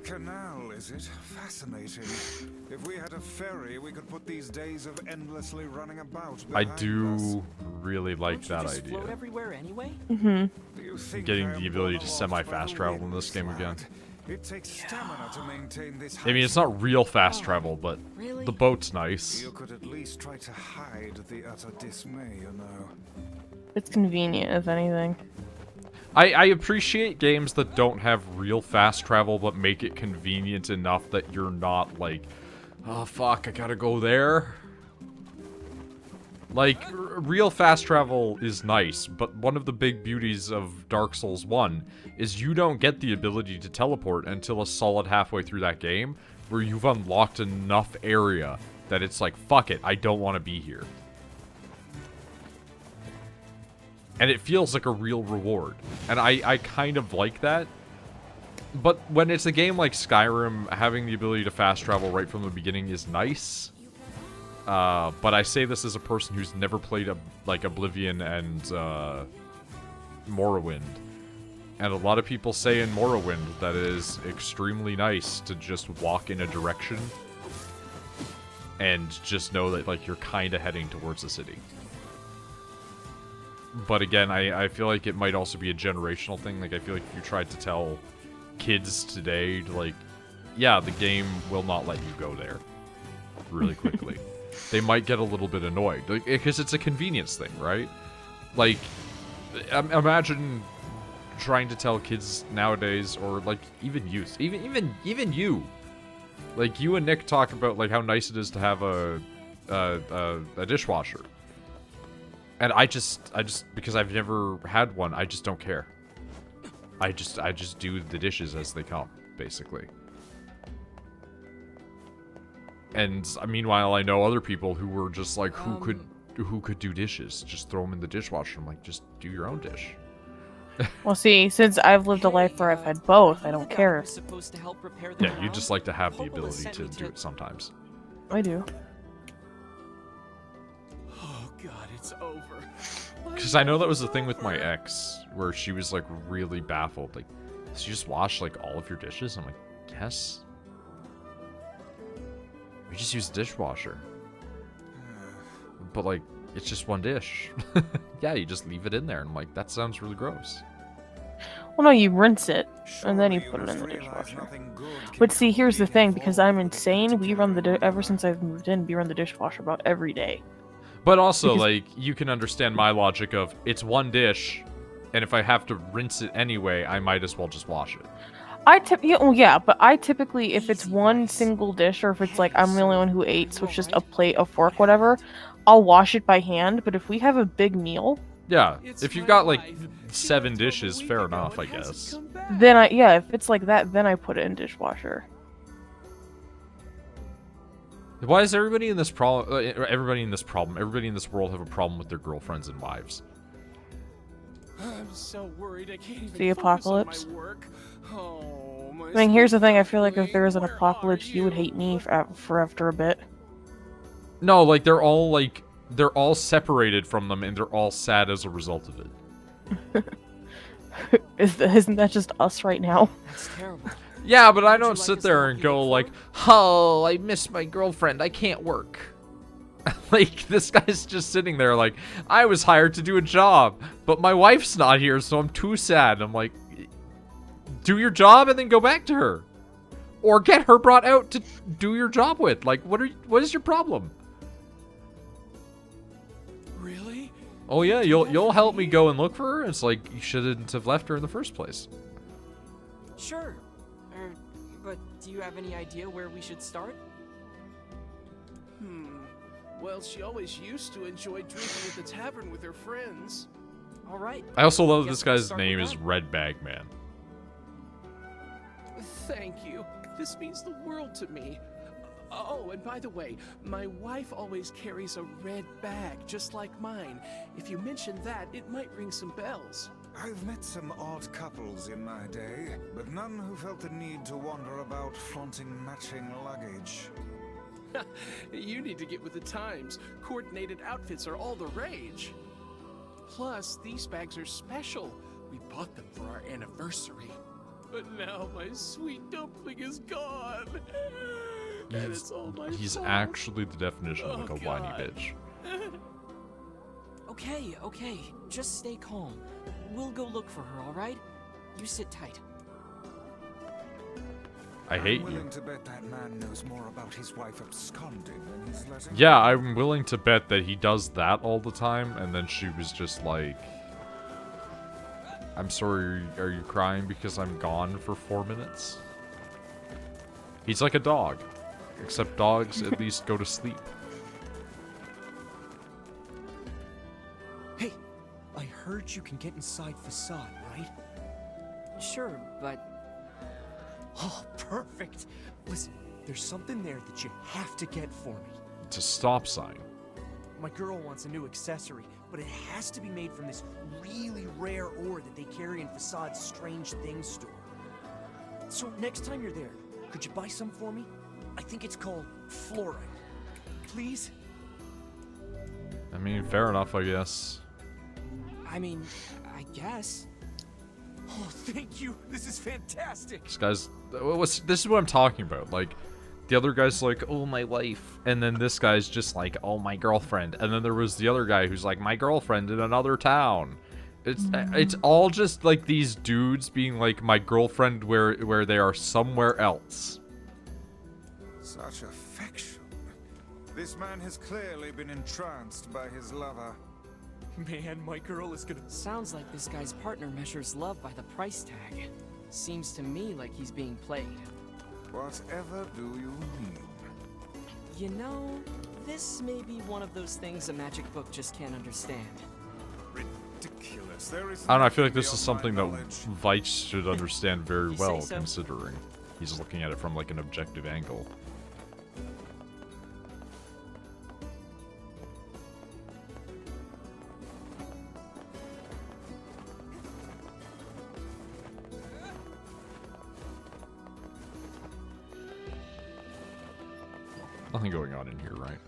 A canal, is it? Fascinating. If we had a ferry, we could put these days of endlessly running about I behind us. do really like that just idea. Float everywhere anyway? Do you think Getting I the am ability borne to aloft semi-fast by the travel in this winds, game again. lad? It takes stamina to maintain this I mean, it's height. not real fast travel, but Really? the boat's nice. You could at least try to hide the utter dismay, you know. It's convenient, if anything. I appreciate games that don't have real fast travel, but make it convenient enough that you're not like, oh fuck, I gotta go there. Like, real fast travel is nice, but one of the big beauties of Dark Souls 1 is you don't get the ability to teleport until a solid halfway through that game, where you've unlocked enough area that it's like, fuck it, I don't want to be here. And it feels like a real reward. And I kind of like that. But when it's a game like Skyrim, having the ability to fast travel right from the beginning is nice. But I say this as a person who's never played like Oblivion and Morrowind. And a lot of people say in Morrowind that it is extremely nice to just walk in a direction and just know that like you're kind of heading towards the city. But again, I feel like it might also be a generational thing. Like, I feel like if you tried to tell kids today, like, yeah, the game will not let you go there really quickly. They might get a little bit annoyed. Like, because it's a convenience thing, right? Like, imagine trying to tell kids nowadays, or, like, even youth. Even you. Like, you and Nick talk about, like, how nice it is to have a dishwasher. And I just, because I've never had one, I just don't care. I just do the dishes as they come, basically. And meanwhile, I know other people who were just like, who could do dishes? Just throw them in the dishwasher. I'm like, just do your own dish. Well, see, since I've lived a life where I've had both, I don't care. Supposed to help repair the Yeah, you just like to have the Coppola ability sent to me do it sometimes. I do. Oh god, it's over. Because I know that was the thing with my ex, where she was like really baffled. Like, so you just wash like all of your dishes? I'm like, yes. We just use the dishwasher. But like, it's just one dish. Yeah, you just leave it in there. And I'm like, that sounds really gross. Well, no, you rinse it, and then you put it in the dishwasher. But see, here's the thing, because I'm insane, we run ever since I've moved in, we run the dishwasher about every day. But also, like, you can understand my logic of, it's one dish, and if I have to rinse it anyway, I might as well just wash it. But I typically, if it's one single dish, or if it's like I'm the only one who ate, so it's just a plate, a fork, whatever, I'll wash it by hand. But if we have a big meal, yeah, if you've got like 7 dishes, fair enough, I guess. then if it's like that, then I put it in dishwasher. Why does everybody in this world have a problem with their girlfriends and wives? I'm so worried I can't even The apocalypse? focus on my work. Oh, my I mean, here's the sweet thing, I feel like if family, there was an where apocalypse, are you would hate me for after a bit. No, like, they're all separated from them, and they're all sad as a result of it. Isn't that just us right now? That's terrible. Yeah, but I Would you don't like sit us to there help and you go look like, for it? oh, I miss my girlfriend, I can't work. Like, this guy's just sitting there like, I was hired to do a job, but my wife's not here, so I'm too sad. I'm like, do your job and then go back to her. Or get her brought out to do your job with. Like, what is your problem? Really? Oh yeah, you'll help me go and look for her? It's like, you shouldn't have left her in the first place. Sure. But do you have any idea where we should start? Well, she always used to enjoy drinking at the tavern with her friends. All right. I also love Guess this we'll guy's start name with is that. Red Bag Man. Thank you. This means the world to me. Oh, and by the way, my wife always carries a red bag, just like mine. If you mention that, it might ring some bells. I've met some odd couples in my day, but none who felt the need to wander about flaunting matching luggage. You need to get with the times. Coordinated outfits are all the rage. Plus, these bags are special. We bought them for our anniversary. But now my sweet dumpling is gone. And it's all my He's fault. actually the definition of like Oh, a whiny God. bitch. Okay, just stay calm. We'll go look for her, alright? You sit tight. I hate I'm you. willing to bet that man knows more about his wife absconding than he's letting Yeah, on. I'm willing to bet that he does that all the time, and then she was just like, I'm sorry, are you crying because I'm gone for 4 minutes? He's like a dog. Except dogs at least go to sleep. Hey, I heard you can get inside Facade, right? Sure, but Oh, perfect. Listen, there's something there that you have to get for me. It's a stop sign. My girl wants a new accessory, but it has to be made from this really rare ore that they carry in Facade's Strange Things store. So next time you're there, could you buy some for me? I think it's called fluorite. Please? I mean, fair enough, I guess. I mean, I guess. Oh, thank you. This is fantastic. This guy's... this is what I'm talking about. Like, the other guy's like, oh, my wife. And then this guy's just like, oh, my girlfriend. And then there was the other guy who's like, my girlfriend in another town. It's all just like these dudes being like, my girlfriend where they are somewhere else. Such affection. This man has clearly been entranced by his lover. Man, my girl is gonna... Sounds like this guy's partner measures love by the price tag. Seems to me like he's being played. Whatever do you mean? You know, this may be one of those things a magic book just can't understand. Ridiculous. There is I don't know, I feel like nothing this is beyond my something that knowledge. Vice should understand very You say well, so? considering he's looking at it from like an objective angle. Nothing going on in here, right?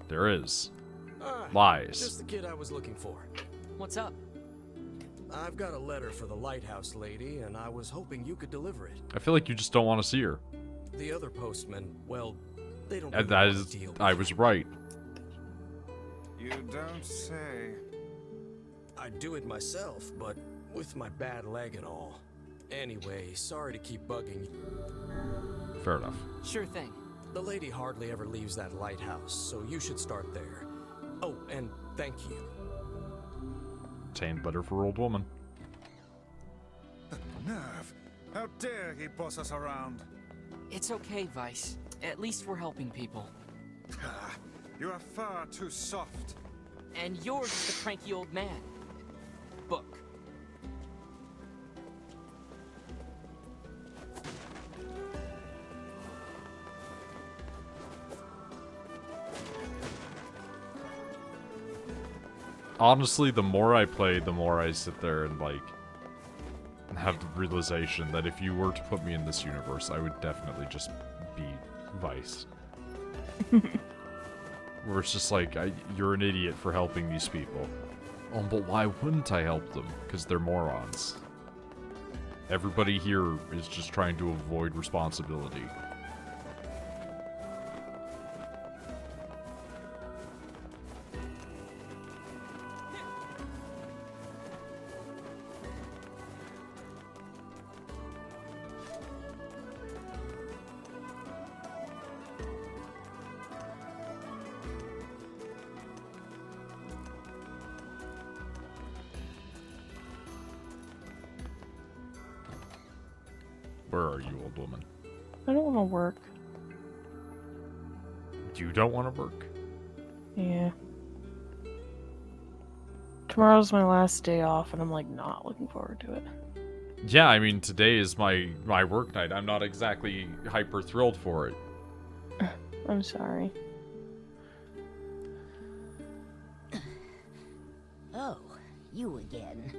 There is. Lies. Just the kid I was looking for. What's up? I've got a letter for the lighthouse lady, and I was hoping you could deliver it. I feel like you just don't want to see her. The other postmen, well, they don't And really that want is, to deal with I it. was right. You don't say. I'd do it myself, but with my bad leg and all. Anyway, sorry to keep bugging you. Fair enough. Sure thing. The lady hardly ever leaves that lighthouse, so you should start there. Oh, and thank you. Tamed better for old woman. The nerve! How dare he boss us around? It's okay, Vice. At least we're helping people. Ah, you are far too soft. And you're just a cranky old man. Book. Honestly, the more I play, the more I sit there and, like, have the realization that if you were to put me in this universe, I would definitely just be Vice. Where it's just like, you're an idiot for helping these people. Oh, but why wouldn't I help them? Because they're morons. Everybody here is just trying to avoid responsibility. Where are you, old woman? I don't want to work. You don't want to work? Yeah. Tomorrow's my last day off, and I'm like not looking forward to it. Yeah, I mean, today is my work night. I'm not exactly hyper thrilled for it. I'm sorry. Oh, you again.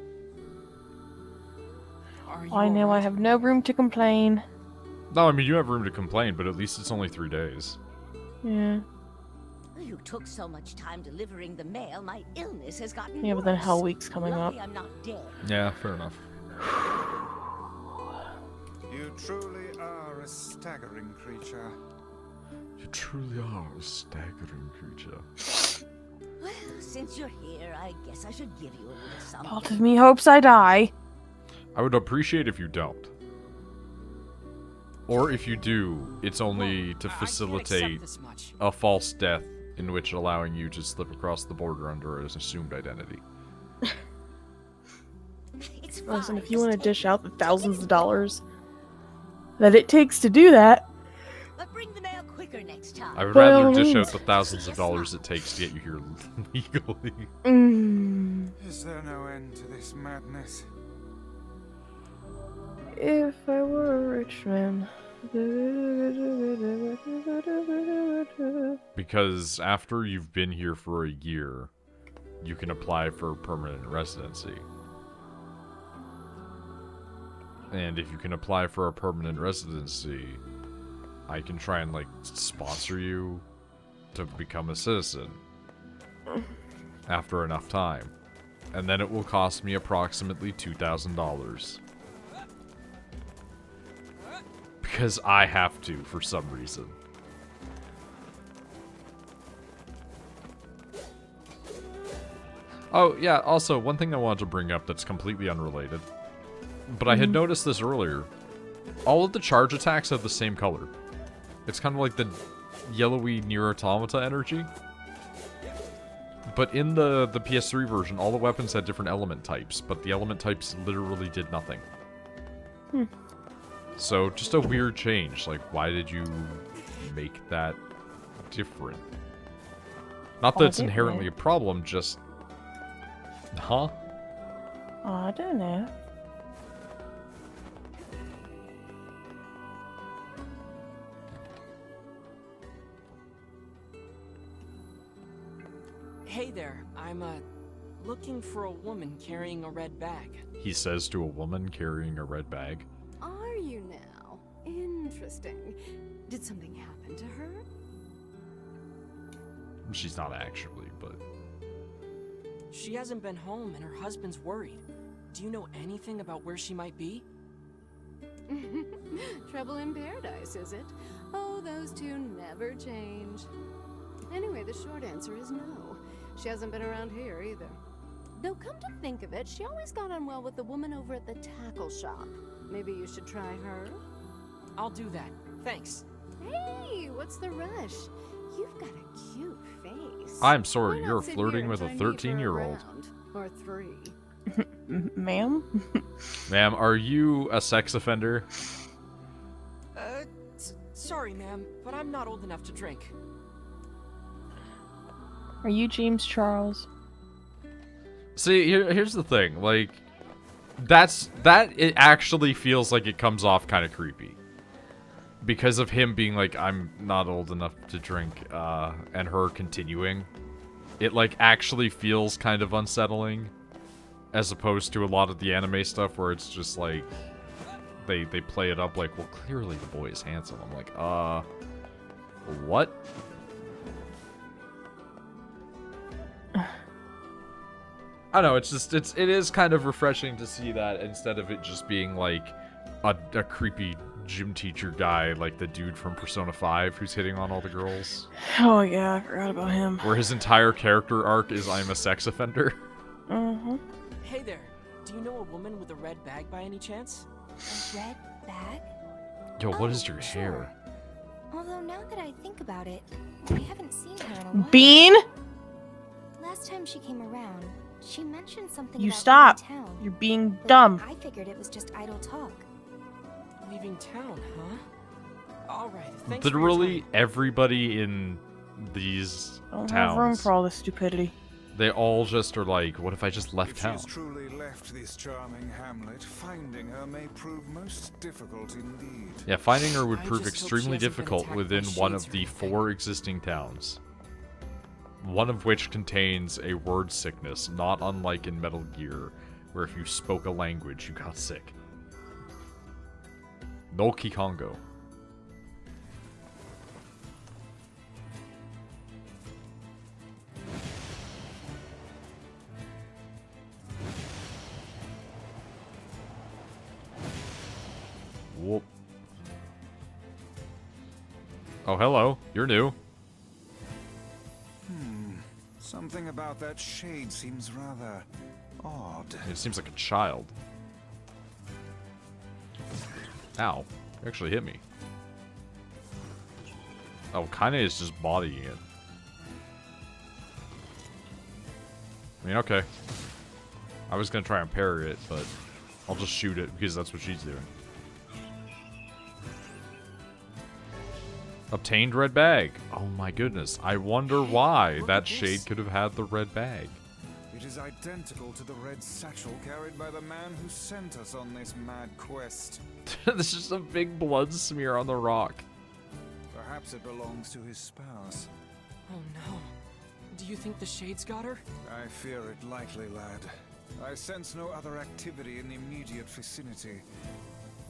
Are you I know I alright? have no room to complain. No, I mean, you have room to complain, but at least it's only 3 days. Yeah. You took so much time delivering the mail, my illness has gotten Yeah, but then worse. Hell Week's coming up. Lucky I'm not dead. Yeah, fair enough. You truly are a staggering creature. You truly are a staggering creature. Well, since you're here, I guess I should give you a little something. Part of me hopes I die. I would appreciate if you don't. Or if you do, it's only to I can't facilitate accept this much. a false death in which allowing you to slip across the border under an assumed identity. It's Listen, fine, if you want to just take dish it. out the thousands of dollars that it takes to do that, But bring the mail quicker next time. I would By rather all dish out means. the thousands of dollars it takes to get you here legally. Is there no end to this madness? If I were a rich man. Because after you've been here for a year, you can apply for permanent residency. And if you can apply for a permanent residency, I can try and, like, sponsor you to become a citizen after enough time. And then it will cost me approximately $2,000. Because I have to, for some reason. Oh, yeah, also, one thing I wanted to bring up that's completely unrelated. But I had noticed this earlier. All of the charge attacks have the same color. It's kind of like the yellowy NieR Automata energy. But in the PS3 version, all the weapons had different element types, but the element types literally did nothing. So, just a weird change. Like, why did you make that different? Not that it's inherently a problem, just... Huh? I don't know. Hey there, I'm looking for a woman carrying a red bag. He says to a woman carrying a red bag. Are you now? Interesting. Did something happen to her? She's not actually, but... She hasn't been home and her husband's worried. Do you know anything about where she might be? Trouble in paradise, is it? Oh, those two never change. Anyway, the short answer is no. She hasn't been around here either. Though come to think of it, she always got on well with the woman over at the tackle shop. Maybe you should try her? I'll do that. Thanks. Hey, what's the rush? You've got a cute face. I'm sorry, Why not you're sit flirting here with a and join me for 13-year-old. round? Or 3. Ma'am? Ma'am, are you a sex offender? Sorry, ma'am, but I'm not old enough to drink. Are you James Charles? See, here's the thing. Like, it actually feels like it comes off kind of creepy. Because of him being like, I'm not old enough to drink, and her continuing. It, like, actually feels kind of unsettling. As opposed to a lot of the anime stuff where it's just like, they play it up like, well, clearly the boy is handsome. I'm like, what? I don't know, it is kind of refreshing to see that instead of it just being like a creepy gym teacher guy like the dude from Persona 5 who's hitting on all the girls. Oh yeah, I forgot about him. Where his entire character arc is I'm a sex offender. Hey there, do you know a woman with a red bag by any chance? A red bag? Yo, what is Oh, your sure. hair? Although now that I think about it, I haven't seen her in a while. Bean? Last time she came around, she mentioned something You about stop. leaving town. You're being but dumb. I figured it was just idle talk. Leaving town, huh? Alright, thanks for your Literally time. everybody in these I don't have room towns, for all this stupidity. they all just are like, what if I just left If town? she's truly left this charming hamlet, finding her may prove most difficult indeed. Yeah, finding her would I prove just hope she extremely hasn't been difficult attacked by within one shades of or the anything. 4 existing towns. One of which contains a word sickness, not unlike in Metal Gear, where if you spoke a language, you got sick. No Kikongo. Whoop. Oh, hello. You're new. Something about that shade seems rather odd. It seems like a child. Ow. You actually hit me. Oh, kinda is just bodying it. I mean, okay. I was gonna try and parry it, but I'll just shoot it because that's what she's doing. Obtained red bag. Oh my goodness. I wonder why that shade could have had the red bag. It is identical to the red satchel carried by the man who sent us on this mad quest. This is a big blood smear on the rock. Perhaps it belongs to his spouse. Oh no. Do you think the Shades got her? I fear it likely, lad. I sense no other activity in the immediate vicinity.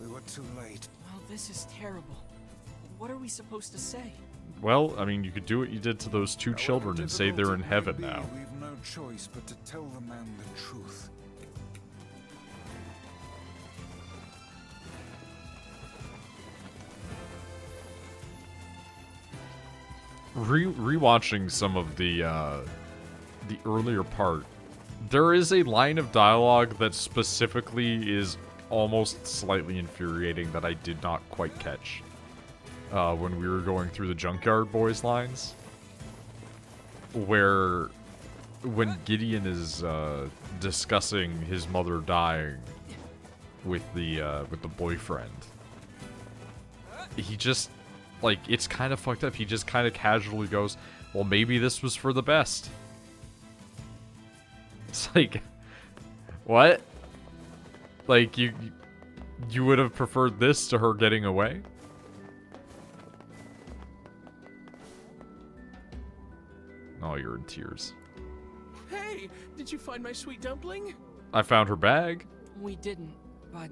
We were too late. Well, this is terrible. What are we supposed to say? Well, I mean, you could do what you did to those two children and say they're in heaven now. We've no choice but to tell the man the truth. Rewatching some of the earlier part, there is a line of dialogue that specifically is almost slightly infuriating that I did not quite catch when we were going through the Junkyard Boys lines, where when Gideon is discussing his mother dying with the boyfriend, he just, like, it's kind of fucked up. He just kind of casually goes, well, maybe this was for the best. It's like, what? Like, you would have preferred this to her getting away? Oh, you're in tears. Hey, did you find my sweet dumpling? I found her bag. We didn't, but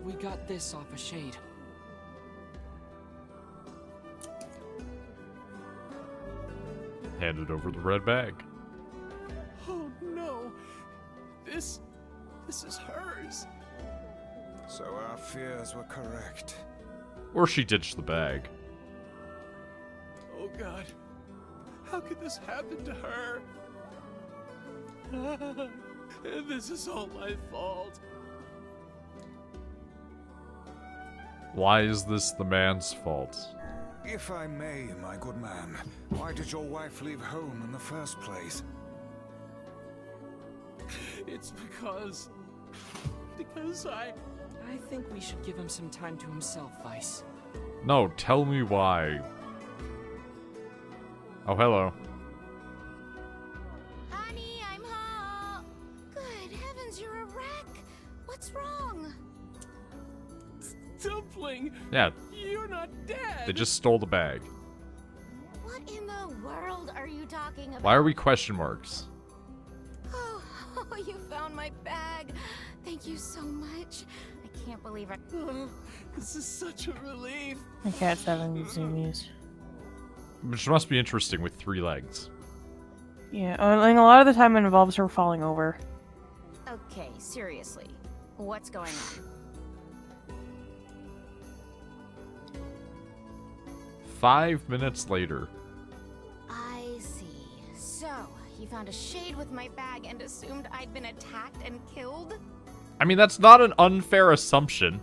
we got this off a Shade. Handed over the red bag. Oh no. This is hers. So our fears were correct. Or she ditched the bag. Oh god. How could this happen to her? This is all my fault. Why is this the man's fault? If I may, my good man, why did your wife leave home in the first place? It's because I think we should give him some time to himself, Vice. No, tell me why. Oh, hello. Honey, I'm home. Good heavens, you're a wreck. What's wrong? Dumpling. Yeah. You're not dead. They just stole the bag. What in the world are you talking about? Why are we question marks? Oh, you found my bag. Thank you so much. I can't believe it. This is such a relief. My cat's having zoomies. Which must be interesting with 3 legs. Yeah, like a lot of the time it involves her falling over. Okay, seriously. What's going on? 5 minutes later. I see. So, you found a Shade with my bag and assumed I'd been attacked and killed? I mean, that's not an unfair assumption.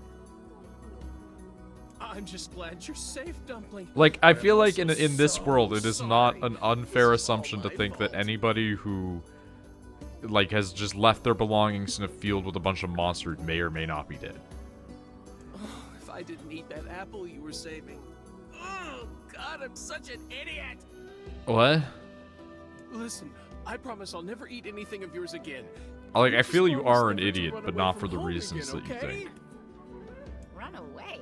I'm just glad you're safe, Dumpling. Like, I feel like in this world, it is not an unfair assumption to think that anybody who, like, has just left their belongings in a field with a bunch of monsters may or may not be dead. Oh, if I didn't eat that apple you were saving. Oh, God, I'm such an idiot. What? Listen, I promise I'll never eat anything of yours again. Like, I feel you are an Never to idiot, run but away not from for the home reasons again, that you okay? think. Run away?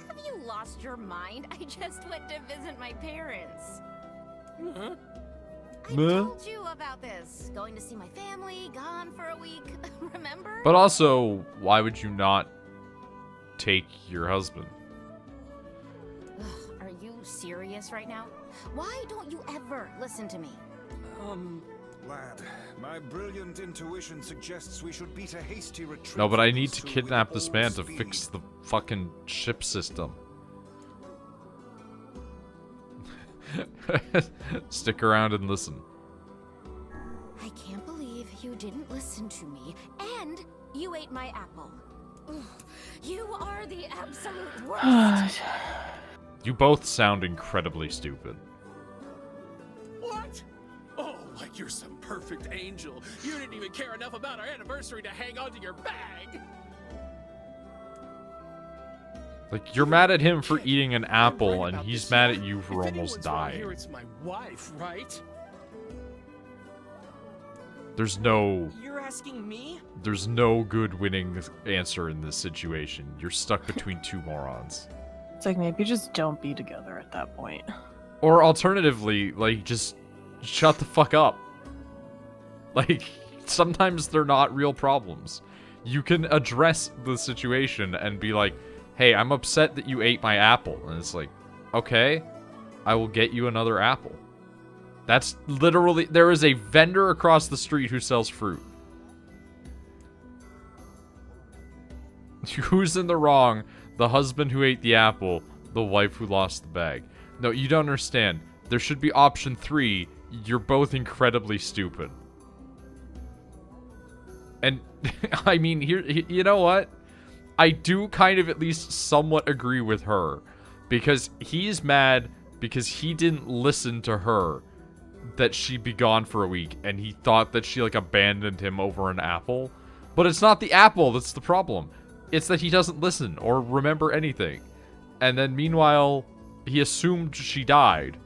Have you lost your mind? I just went to visit my parents. Huh? I told you about this. Going to see my family, gone for a week. Remember? But also, why would you not take your husband? Ugh, are you serious right now? Why don't you ever listen to me? Lad, my brilliant intuition suggests we should beat a hasty retreat. No, but I from need these to two kidnap with this all man to speed. fix the fucking ship system. Stick around and listen. I can't believe you didn't listen to me, and you ate my apple. Ugh, you are the absolute worst. You both sound incredibly stupid. What? Oh, like you're some perfect angel. You didn't even care enough about our anniversary to hang on to your bag. Like, you're mad at him for eating an apple, right and about he's this mad here. at you for If almost anyone's wrong dying. here, it's my wife, right? There's no You're asking me? good winning answer in this situation. You're stuck between two morons. It's like maybe just don't be together at that point. Or alternatively, like, just shut the fuck up. Like, sometimes they're not real problems. You can address the situation and be like, hey, I'm upset that you ate my apple. And it's like, okay, I will get you another apple. That's literally, there is a vendor across the street who sells fruit. Who's in the wrong? The husband who ate the apple, the wife who lost the bag. No, you don't understand. There should be option 3. You're both incredibly stupid. And, I mean, here, you know what? I do kind of at least somewhat agree with her. Because he's mad because he didn't listen to her that she'd be gone for a week. And he thought that she, like, abandoned him over an apple. But it's not the apple that's the problem. It's that he doesn't listen or remember anything. And then, meanwhile, he assumed she died.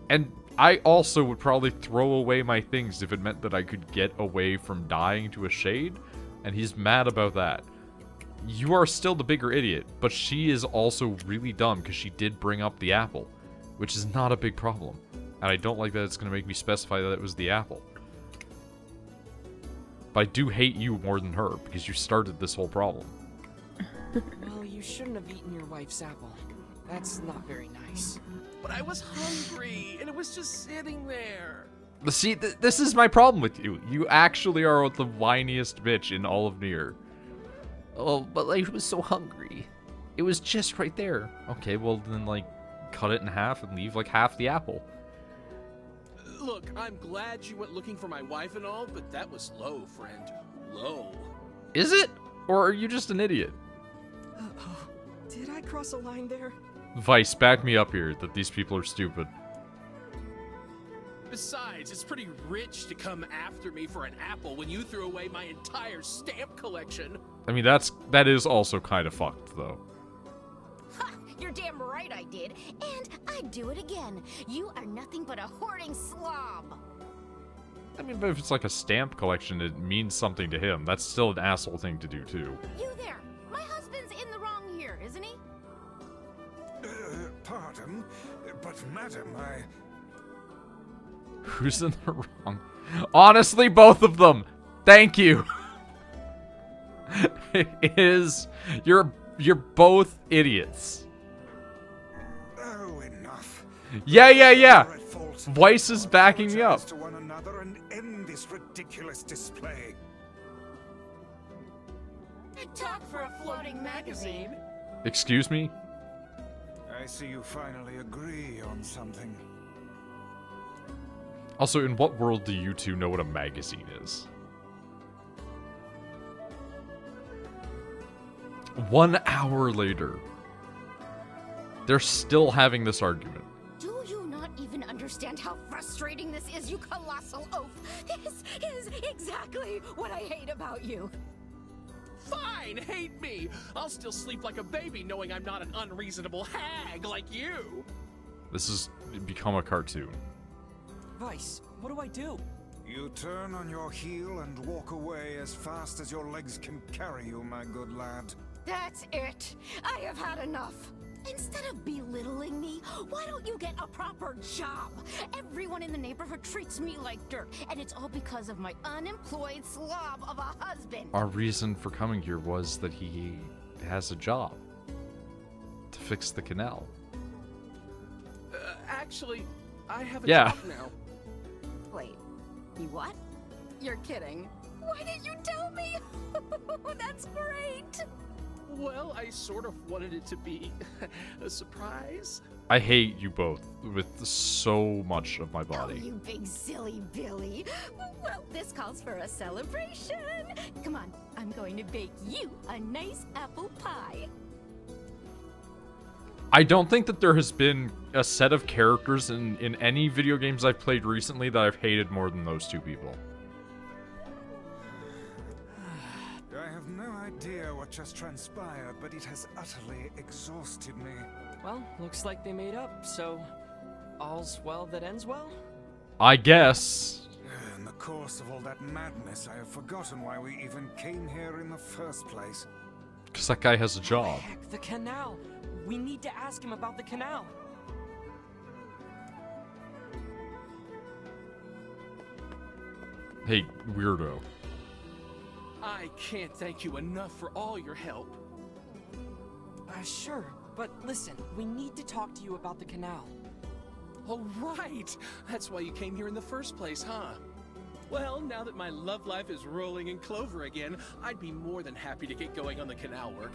And I also would probably throw away my things if it meant that I could get away from dying to a shade. And he's mad about that. You are still the bigger idiot, but she is also really dumb because she did bring up the apple, which is not a big problem. And I don't like that it's going to make me specify that it was the apple. But I do hate you more than her because you started this whole problem. Well, you shouldn't have eaten your wife's apple. That's not very nice. But I was hungry, and it was just sitting there. See, this is my problem with you. You actually are the whiniest bitch in all of NieR. Oh, but I was so hungry. It was just right there. Okay, well then, like, cut it in half and leave, like, half the apple. Look, I'm glad you went looking for my wife and all, but that was low, friend. Low. Is it? Or are you just an idiot? Uh-oh. Did I cross a line there? Vice, back me up here that these people are stupid. Besides, it's pretty rich to come after me for an apple when you threw away my entire stamp collection. I mean, that is also kind of fucked, though. Ha! You're damn right I did, and I'd do it again. You are nothing but a hoarding slob. I mean, but if it's like a stamp collection, it means something to him. That's still an asshole thing to do, too. You there. My husband's in the wrong here, isn't he? Pardon, but madam, Who's in the wrong? Honestly, both of them. Thank you. It is. You're both idiots. Oh, enough. Yeah. Vice is backing me up. To one another and end this ridiculous display. Talk for a floating magazine. Excuse me? I see you finally agree on something. Also, in what world do you two know what a magazine is? 1 hour later, they're still having this argument. Do you not even understand how frustrating this is, you colossal oaf? This is exactly what I hate about you. Fine, hate me. I'll still sleep like a baby knowing I'm not an unreasonable hag like you. This has become a cartoon. Vice, what do I do? You turn on your heel and walk away as fast as your legs can carry you, my good lad. That's it. I have had enough. Instead of belittling me, why don't you get a proper job? Everyone in the neighborhood treats me like dirt, and it's all because of my unemployed slob of a husband. Our reason for coming here was that he has a job to fix the canal. Actually, I have a Yeah. job now. Wait, you what? You're kidding. Why didn't you tell me? That's great. Well, I sort of wanted it to be a surprise. I hate you both with so much of my Oh, body. you big silly Billy. Well, this calls for a celebration. Come on, I'm going to bake you a nice apple pie. I don't think that there has been a set of characters in any video games I've played recently that I've hated more than those two people. I have no idea what just transpired, but it has utterly exhausted me. Well, looks like they made up, so all's well that ends well? I guess. In the course of all that madness, I have forgotten why we even came here in the first place. Because that guy has a job. Heck, the canal! We need to ask him about the canal! Hey, weirdo. I can't thank you enough for all your help. Sure, but listen, we need to talk to you about the canal. Oh, right! That's why you came here in the first place, huh? Well, now that my love life is rolling in clover again, I'd be more than happy to get going on the canal work.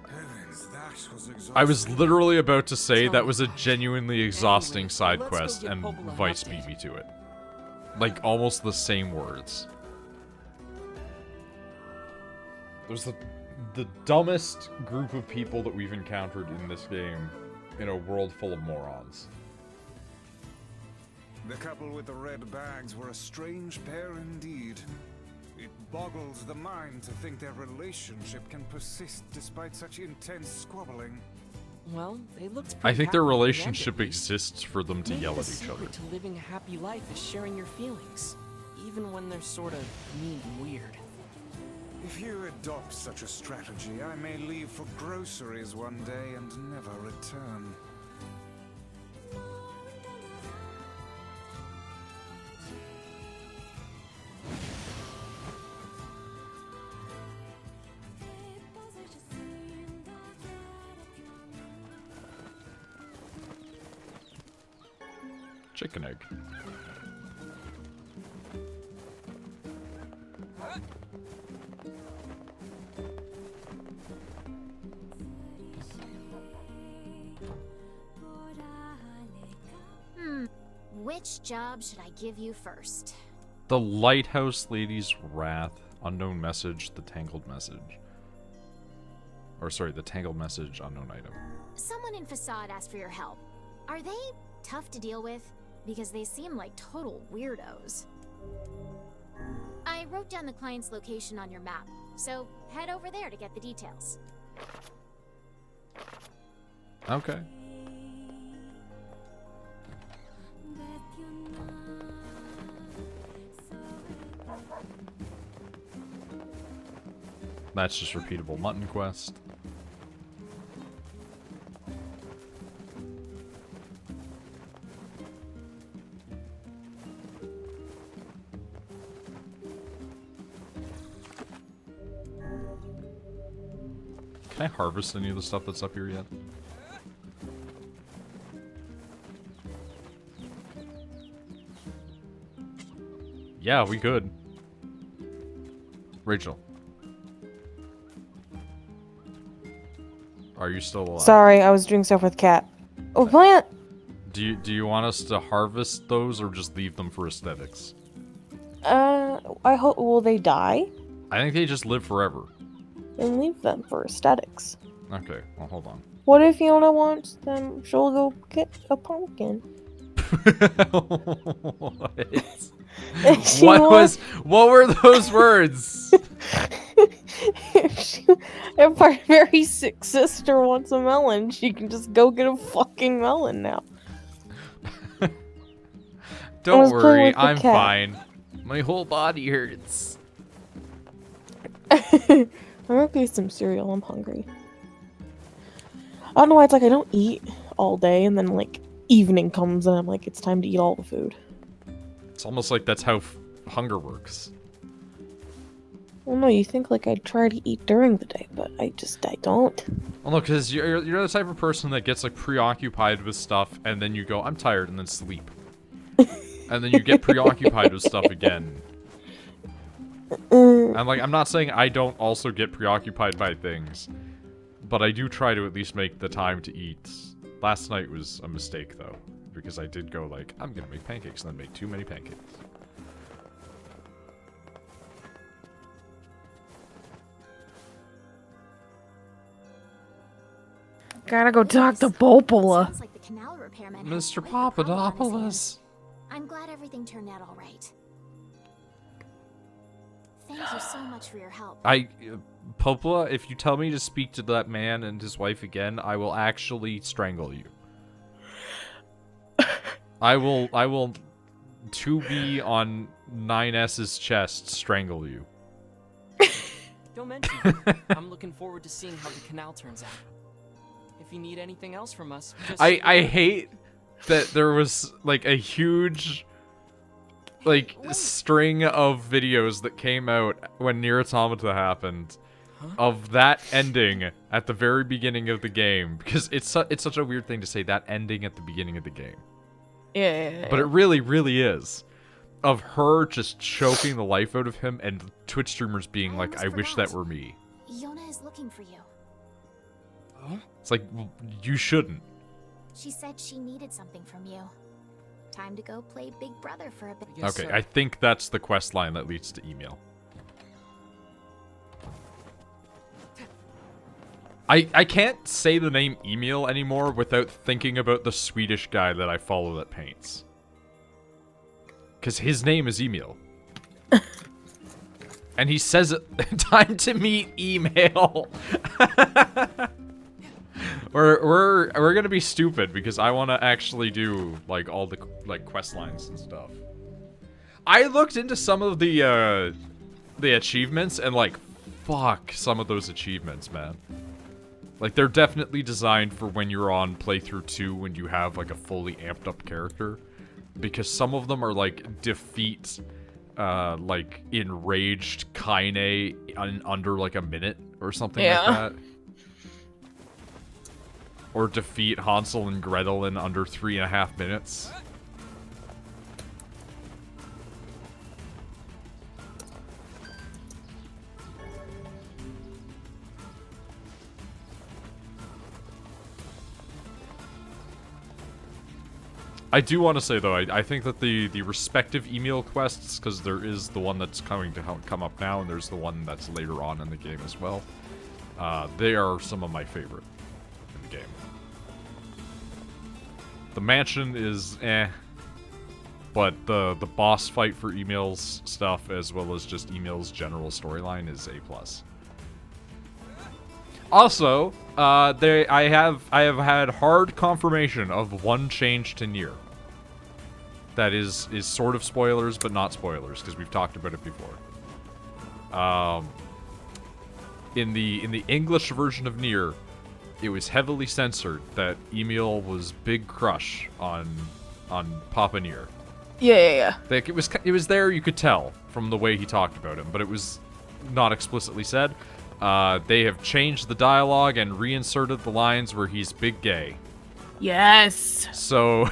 Heavens, that was exhausting. I was literally about to say that was a genuinely exhausting Anyway, side let's go quest, give and Popola an Vice update. beat me to it. Like, almost the same words. There's the dumbest group of people that we've encountered in this game in a world full of morons. The couple with the red bags were a strange pair indeed. It boggles the mind to think their relationship can persist despite such intense squabbling. Well, they looked I pretty think their happy at the end, relationship at least. exists for them to Maybe yell the at each other. secret to living a happy life is sharing your feelings, even when they're sort of mean and weird. If you adopt such a strategy, I may leave for groceries one day and never return. Chicken egg. Which job should I give you first? The Lighthouse Lady's Wrath. Unknown message. The Tangled message. Or sorry, the Tangled message. Unknown item. Someone in Facade asked for your help. Are they tough to deal with? Because they seem like total weirdos. I wrote down the client's location on your map, so head over there to get the details. Okay. That's just repeatable mutton quest. Can I harvest any of the stuff that's up here yet? Yeah, we could. Rachel. Are you still alive? Sorry, I was doing stuff with Cat. Oh, plant! Do you want us to harvest those or just leave them for aesthetics? I hope, will they die? I think they just live forever. Then leave them for aesthetics. Okay, well, hold on. What if Fiona wants them? She'll go get a pumpkin. What? She What were those words? If our very sick sister wants a melon, she can just go get a fucking melon now. Don't worry, with the I'm cat. fine. My whole body hurts. I'm gonna get some cereal. I'm hungry. I don't know why it's like I don't eat all day, and then like evening comes and I'm like, it's time to eat all the food. It's almost like that's how hunger works. Well, no, you think like I try to eat during the day, but I don't. Well, no, because you're the type of person that gets like preoccupied with stuff, and then you go, I'm tired, and then sleep. And then you get preoccupied with stuff again. I'm not saying I don't also get preoccupied by things, but I do try to at least make the time to eat. Last night was a mistake, though, because I did go like, I'm gonna make pancakes, and then make too many pancakes. Gotta go talk to Popola. Sounds like the canal repairman Mr. had quite the problem on his Papadopoulos. hands. I'm glad everything turned out all right. Thank you so much for your help. Popola, if you tell me to speak to that man and his wife again, I will actually strangle you. I will 2B on 9S's chest strangle you. Don't mention it. I'm looking forward to seeing how the canal turns out. If you need anything else from us, just... I hate that there was, like, a huge, like, string of videos that came out when NieR Automata happened of that ending at the very beginning of the game. Because it's such a weird thing to say, that ending at the beginning of the game. Yeah. But it really, really is. Of her just choking the life out of him and Twitch streamers being like, I wish that were me. Yona is looking for you. Huh? It's like, well, you shouldn't. She said she needed something from you. Time to go play Big Brother for a bit. Okay, I think that's the quest line that leads to email. I can't say the name Emil anymore without thinking about the Swedish guy that I follow that paints. Because his name is Emil. And he says it, time to meet email. We're gonna be stupid because I want to actually do like all the like quest lines and stuff. I looked into some of the achievements and like, fuck some of those achievements, man. Like they're definitely designed for when you're on playthrough 2 when you have like a fully amped up character, because some of them are like defeat like enraged Kaine in under like a minute or something like that. Or defeat Hansel and Gretel in under 3.5 minutes. I do want to say, though, I think that the respective email quests, because there is the one that's coming to come up now, and there's the one that's later on in the game as well, they are some of my favorite in the game. The mansion is eh, but the boss fight for Emil's stuff, as well as just Emil's general storyline, is A+. Also, I have had hard confirmation of one change to NieR. That is sort of spoilers, but not spoilers, because we've talked about it before. In the English version of NieR, it was heavily censored that Emil was big crush on Papa NieR. Yeah. Like it was there, you could tell from the way he talked about him, but it was not explicitly said. They have changed the dialogue and reinserted the lines where he's big gay. Yes. So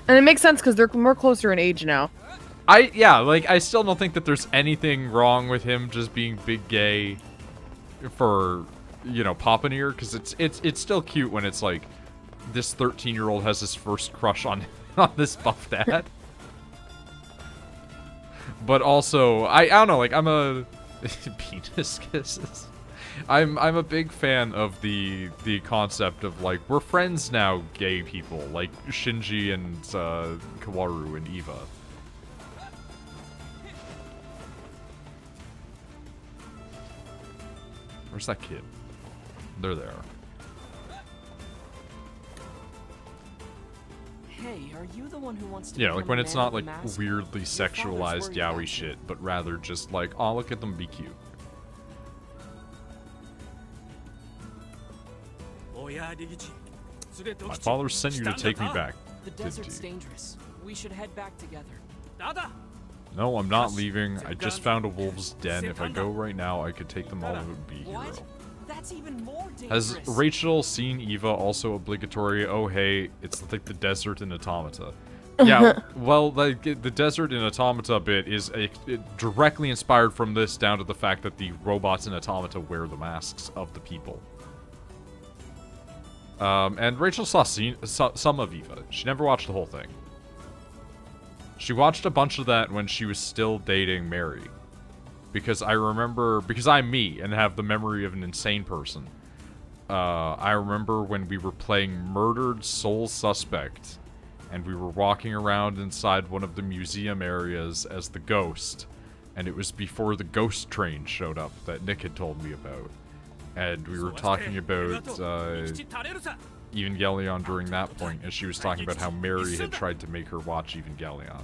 and it makes sense because they're more closer in age now. I still don't think that there's anything wrong with him just being big gay for, you know, Papa NieR, because it's still cute when it's like this 13-year-old has his first crush on this buff dad. But also, I don't know, like I'm a penis kisses. I'm a big fan of the concept of like, we're friends now, gay people, like Shinji and Kaworu and Eva. Where's that kid? They're there. Hey, are you the one who wants to? Yeah, like when it's not like mask? weirdly sexualized yaoi shit, but rather just like, oh, look at them be cute. My father sent you to take me back. The desert's dangerous. We should head back together. No, I'm not leaving. I just found a wolf's den. If I go right now, I could take them all. It would be a hero. That's even more dangerous. Has Rachel seen Eva? Also obligatory. Oh hey, it's like the desert in Automata. Yeah, well, the desert in Automata bit is directly inspired from this, down to the fact that the robots in Automata wear the masks of the people. And Rachel saw some of Eva. She never watched the whole thing. She watched a bunch of that when she was still dating Mary. Because I remember, because I'm me and have the memory of an insane person. I remember when we were playing Murdered Soul Suspect. And we were walking around inside one of the museum areas as the ghost. And it was before the ghost train showed up that Nick had told me about. And we were talking about Evangelion during that point. And she was talking about how Mary had tried to make her watch Evangelion.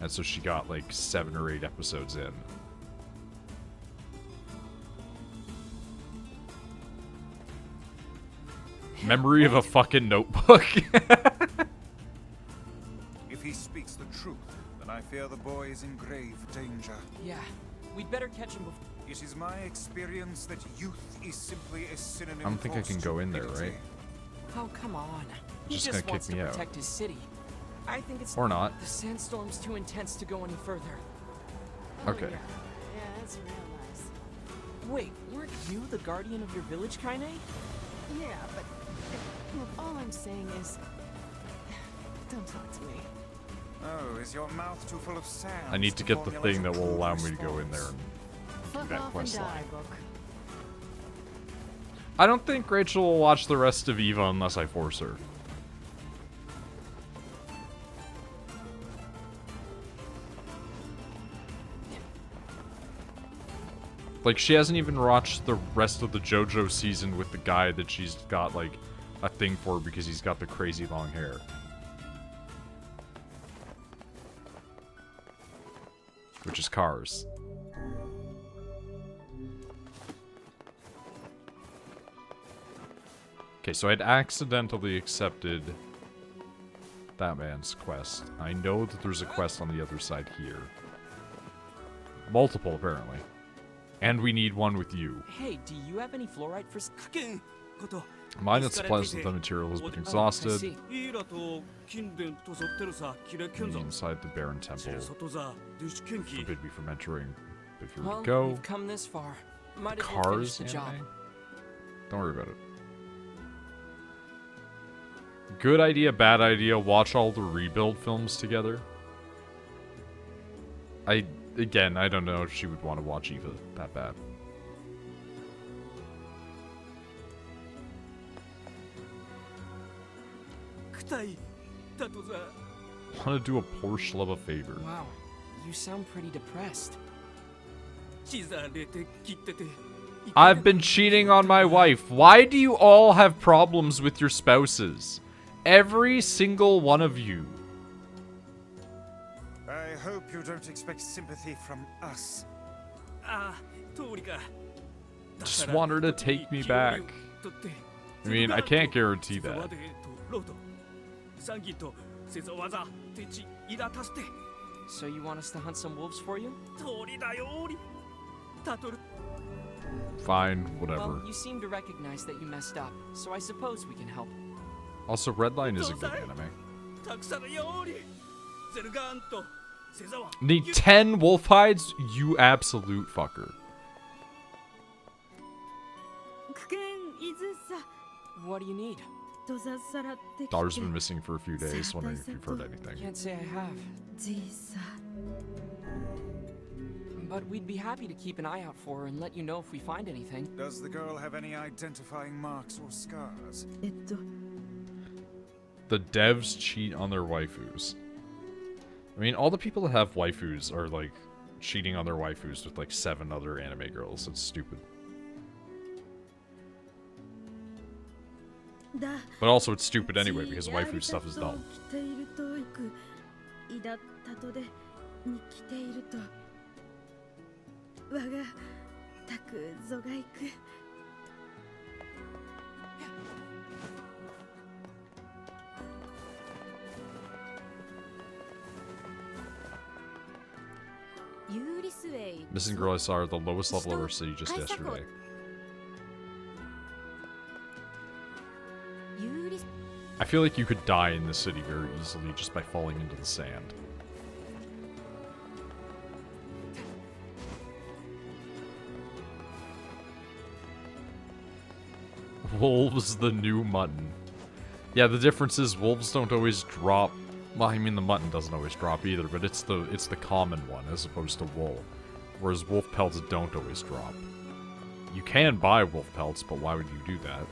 And so she got like 7 or 8 episodes in. Memory of a fucking notebook. If he speaks the truth, then I fear the boy is in grave danger. Yeah, we'd better catch him before. It is my experience that youth is simply a synonym. I don't think I can go in there, right? Oh, come on. He Just just gonna wants kick to me out. protect his city. I think it's Or not. The sandstorm's too intense to go any further. Okay. Yeah, that's real nice. Wait, weren't you the guardian of your village, Kaine? Yeah, but look, all I'm saying is, don't talk to me. Oh, is your mouth too full of sand? I need to get the thing that will allow me to go in there and do Fuck that off and quest die, line. book. I don't think Rachel will watch the rest of Eva unless I force her. Like, she hasn't even watched the rest of the JoJo season with the guy that she's got, like, a thing for because he's got the crazy long hair. Which is Cars. Okay, so I'd accidentally accepted that man's quest. I know that there's a quest on the other side here. Multiple, apparently. And we need one with you. Hey, do you have any fluorite for... Mine that supplies with the material has been exhausted. I see. Inside the Baron Temple. Forbid me from entering. But if you were Well, to go... we've come this far. Might as well finish Cars the job. anime? Don't worry about it. Good idea, bad idea. Watch all the rebuild films together. Again, I don't know if she would want to watch Eva that bad. Want to do a poor schlub a favor. Wow, you sound pretty depressed. I've been cheating on my wife. Why do you all have problems with your spouses? Every single one of you. I hope you don't expect sympathy from us. Just want her to take me back. I mean, I can't guarantee that. So you want us to hunt some wolves for you? Fine, whatever. Well, you seem to recognize that you messed up, so I suppose we can help. Also, Redline is a good anime. Need 10 wolf hides? You absolute fucker. What do you need? Daughter's been missing for a few days, wondering if you've heard anything. Can't say I have. But we'd be happy to keep an eye out for her and let you know if we find anything. Does the girl have any identifying marks or scars? The devs cheat on their waifus. I mean, all the people that have waifus are, like, cheating on their waifus with, like, 7 other anime girls. It's stupid. But also, it's stupid anyway, because waifu stuff is dumb. Missing girl I saw at the lowest level of our city just yesterday. I feel like you could die in this city very easily just by falling into the sand. Wolves the new mutton. Yeah, the difference is wolves don't always drop. Well, I mean the mutton doesn't always drop either, but it's the common one as opposed to wool. Whereas wolf pelts don't always drop. You can buy wolf pelts, but why would you do that?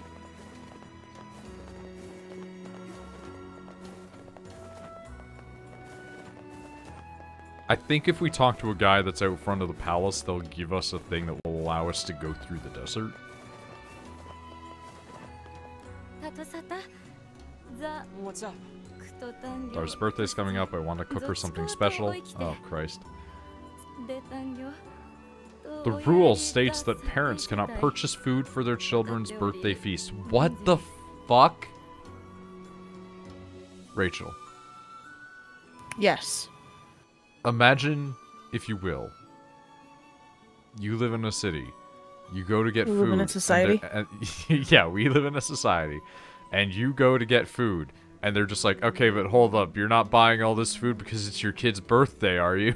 I think if we talk to a guy that's out front of the palace, they'll give us a thing that will allow us to go through the desert. What's up? Dar's birthday's coming up. I want to cook her something special. Oh, Christ. The rule states that parents cannot purchase food for their children's birthday feast. What the fuck? Rachel. Yes. Imagine, if you will, you live in a city. You go to get food. We live in a society? Yeah, we live in a society. And you go to get food. And they're just like, okay, but hold up. You're not buying all this food because it's your kid's birthday, are you?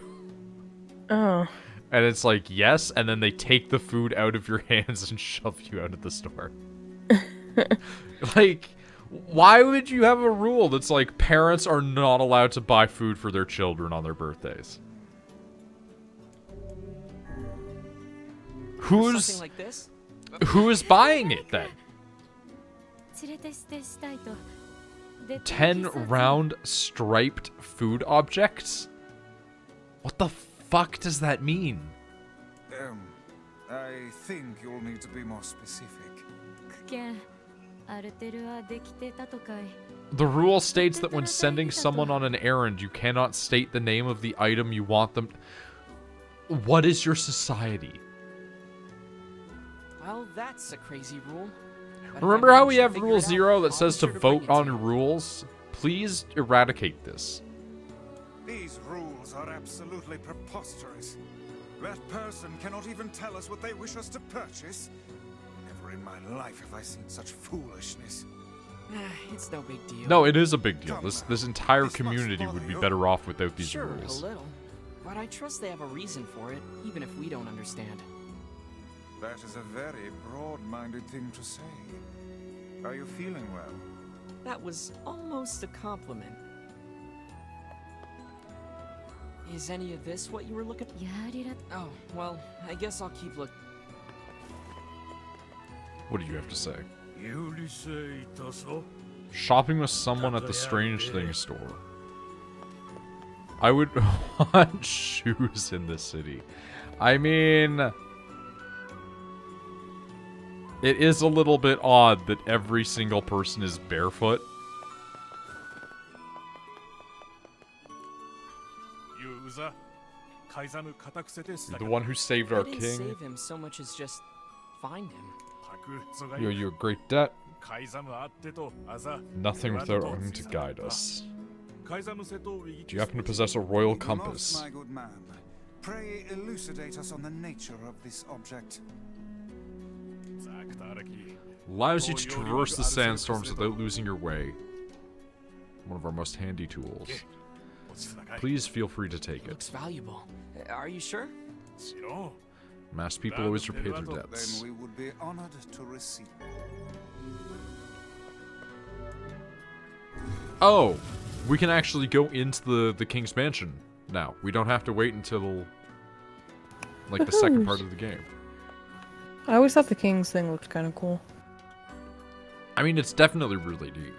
Oh. And it's like, yes. And then they take the food out of your hands and shove you out of the store. Like, why would you have a rule that's like parents are not allowed to buy food for their children on their birthdays? Something like this? Who is buying it then? 10 round striped food objects? What the fuck does that mean? I think you'll need to be more specific. The rule states that when sending someone on an errand, you cannot state the name of the item you want them. What is your society? Well, that's a crazy rule. Remember how we have Rule 0 that says to vote on rules? Please eradicate this. These rules are absolutely preposterous. That person cannot even tell us what they wish us to purchase. Never in my life have I seen such foolishness. It's no big deal. No, it is a big deal. This entire community would be better off without these rules. Sure, a little. But I trust they have a reason for it, even if we don't understand. That is a very broad-minded thing to say. Are you feeling well? That was almost a compliment. Is any of this what you were looking for? Oh, well, I guess I'll keep looking. What did you have to say? Shopping with someone at the Strange Things store. I would want shoes in this city. I mean, it is a little bit odd that every single person is barefoot. The one who saved our king. Save him so much as just find him. You owe you a great debt. Nothing without him to guide us. Do you happen to possess a royal compass? My good man. Pray elucidate us on the nature of this object. Allows you to traverse the sandstorms without losing your way. One of our most handy tools. Please feel free to take it. Looks valuable. Are you sure? Masked people always repay their debts. Then we would be honored to receive. Oh, we can actually go into the king's mansion now. We don't have to wait until like the second part of the game. I always thought the king's thing looked kind of cool. I mean, it's definitely really neat.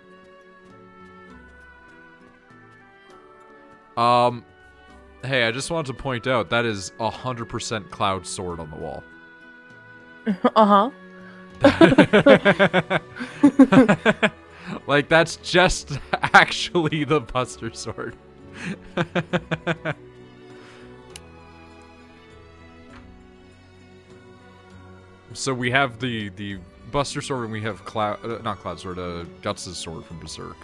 Hey, I just wanted to point out that is 100% Cloud sword on the wall. Like, that's just actually the Buster Sword. So we have the Buster Sword and we have not Cloud Sword, Guts' sword from Berserk.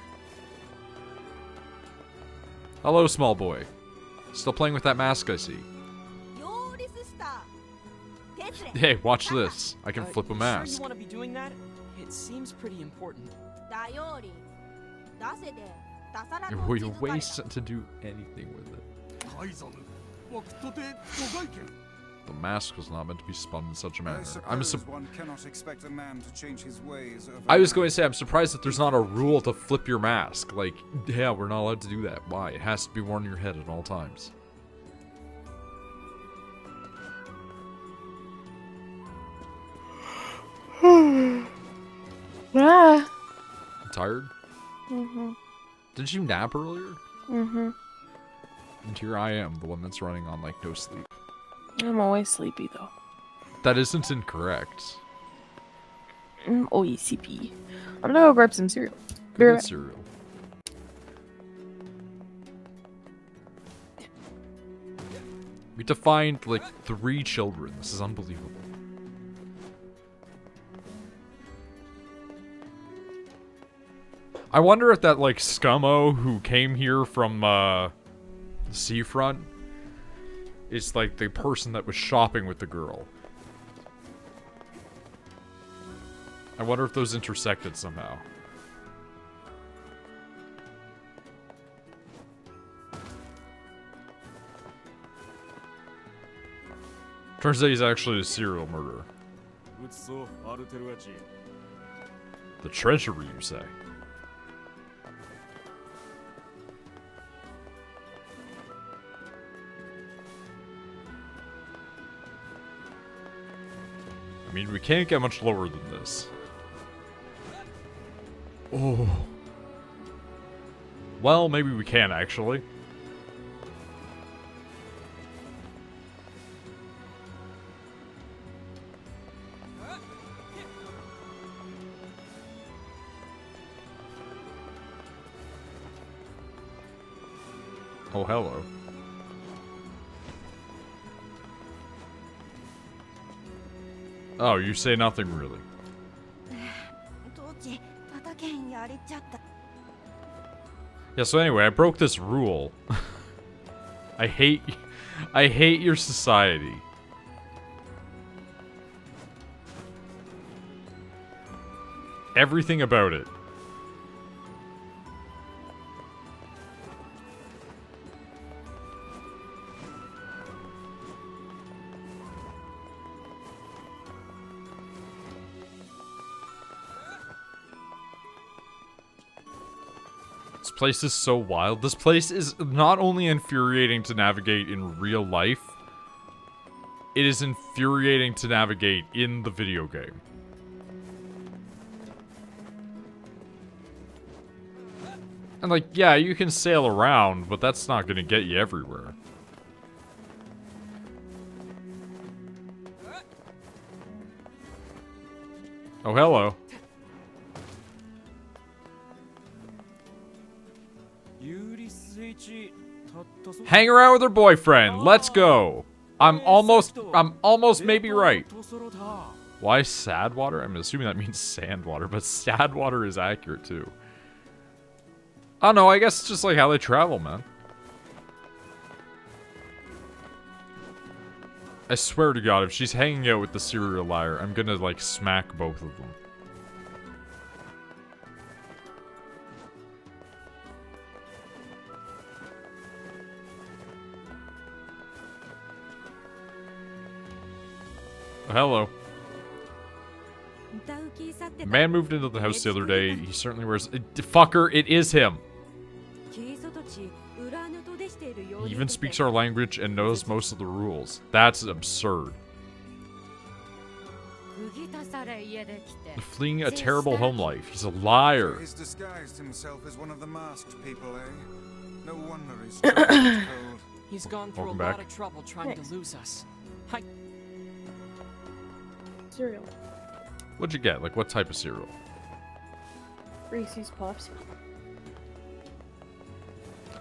Hello, small boy. Still playing with that mask, I see. Hey, watch this. I can flip a mask. Sure you want to be doing that? It seems pretty important. We waste to do anything with it. The mask was not meant to be spun in such a manner. One cannot expect a man to change his ways overnight. I was going to say, I'm surprised that there's not a rule to flip your mask. Like, yeah, we're not allowed to do that. Why? It has to be worn on your head at all times. Ah. Tired? Mhm. Did you nap earlier? Mhm. And here I am, the one that's running on, like, no sleep. I'm always sleepy though. That isn't incorrect. I'm always sleepy. I'm gonna go grab some cereal. Go get cereal. We have to find, like, 3 children. This is unbelievable. I wonder if that, like, scummo who came here from, the seafront is, like, the person that was shopping with the girl. I wonder if those intersected somehow. Turns out he's actually a serial murderer. The treasury, you say? I mean, we can't get much lower than this. Oh. Well, maybe we can, actually. Oh, hello. Oh, you say nothing really. Yeah, so anyway, I broke this rule. I hate your society. Everything about it. This place is so wild. This place is not only infuriating to navigate in real life, it is infuriating to navigate in the video game. And like, yeah, you can sail around, but that's not gonna get you everywhere. Oh, hello. Hang around with her boyfriend. Let's go. I'm almost maybe right. Why sad water? I'm assuming that means sand water, but sad water is accurate too. Oh no, I guess it's just like how they travel, man. I swear to God, if she's hanging out with the serial liar, I'm gonna like smack both of them. Oh, hello. A man moved into the house the other day. He certainly wears... Fucker, it is him. He even speaks our language and knows most of the rules. That's absurd. Fleeing a terrible home life. He's a liar. He's disguised himself as one of the masked people, eh? No wonder he's cold. He's gone through a lot of trouble trying to lose us. Cereal. What'd you get? Like, what type of cereal? Reese's Puffs.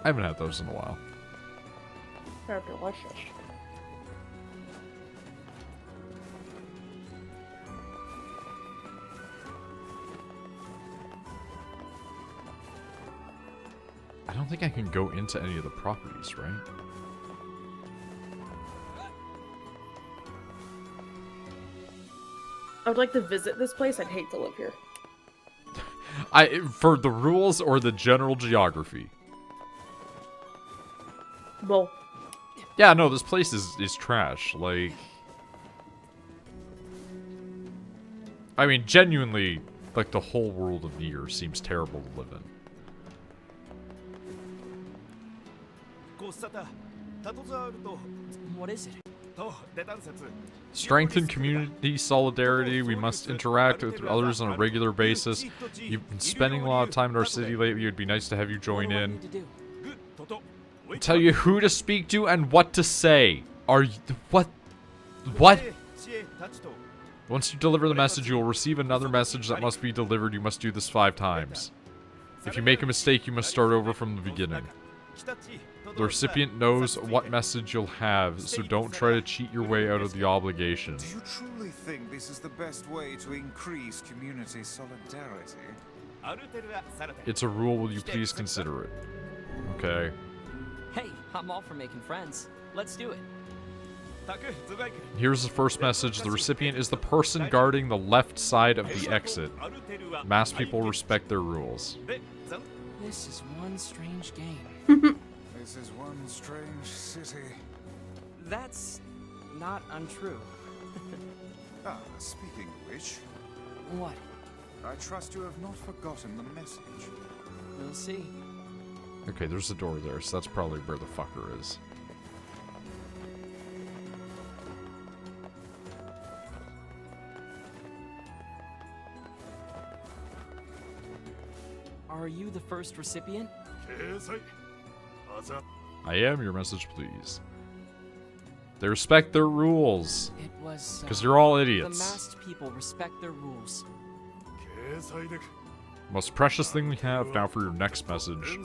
I haven't had those in a while. They're delicious. I don't think I can go into any of the properties, right? I would like to visit this place. I'd hate to live here. For the rules or the general geography? Both. Yeah, no, this place is trash. Like, I mean, genuinely, like, the whole world of NieR seems terrible to live in. What is it? Strengthen community solidarity. We must interact with others on a regular basis. You've been spending a lot of time in our city lately. It'd be nice to have you join in. Tell you who to speak to and what to say. Are you... What? What? Once you deliver the message, you will receive another message that must be delivered. You must do this 5 times. If you make a mistake, you must start over from the beginning. The recipient knows what message you'll have, so don't try to cheat your way out of the obligation. Do you truly think this is the best way to increase community solidarity? It's a rule, will you please consider it? Okay. Hey, I'm all for making friends. Let's do it. Here's the first message. The recipient is the person guarding the left side of the exit. Mass people respect their rules. This is one strange game. This is one strange city. That's not untrue. Speaking of which... What? I trust you have not forgotten the message. We'll see. Okay, there's a door there, so that's probably where the fucker is. Are you the first recipient? I am. Your message, please. They respect their rules. It was... Because you're all The idiots. masked people respect their rules. Most precious thing we have now for your next message.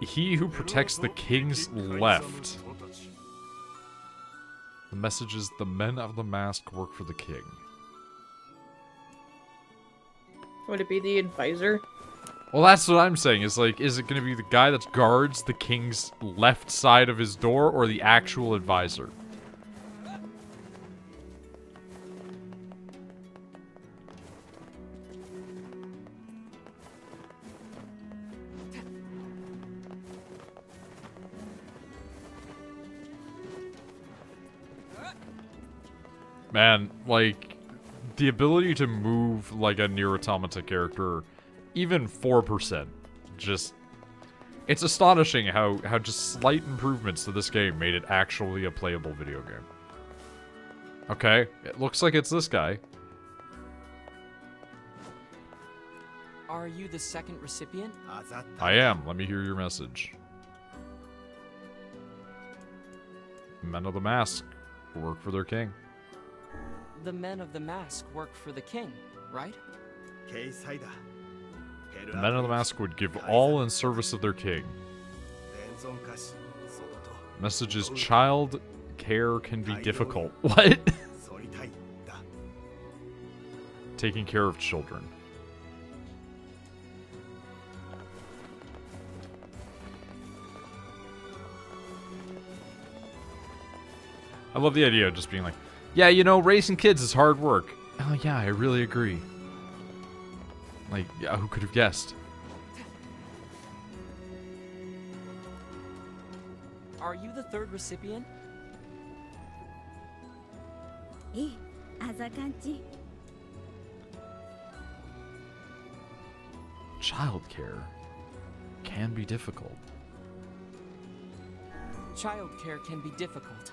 He who protects the king's left. The message is the men of the mask work for the king. Would it be the advisor? Well, that's what I'm saying. Is like, is it going to be the guy that guards the king's left side of his door or the actual advisor? Man, like, the ability to move like a NieR Automata character, even 4%, just... It's astonishing how just slight improvements to this game made it actually a playable video game. Okay, it looks like it's this guy. Are you the second recipient? I am. Let me hear your message. Men of the Mask work for their king. The men of the mask work for the king, right? The men of the mask would give all in service of their king. Message is child care can be difficult. What? Taking care of children. I love the idea of just being like, yeah, you know, raising kids is hard work. Oh yeah, I really agree. Like, yeah, who could have guessed? Are you the third recipient? Childcare can be difficult. Childcare can be difficult.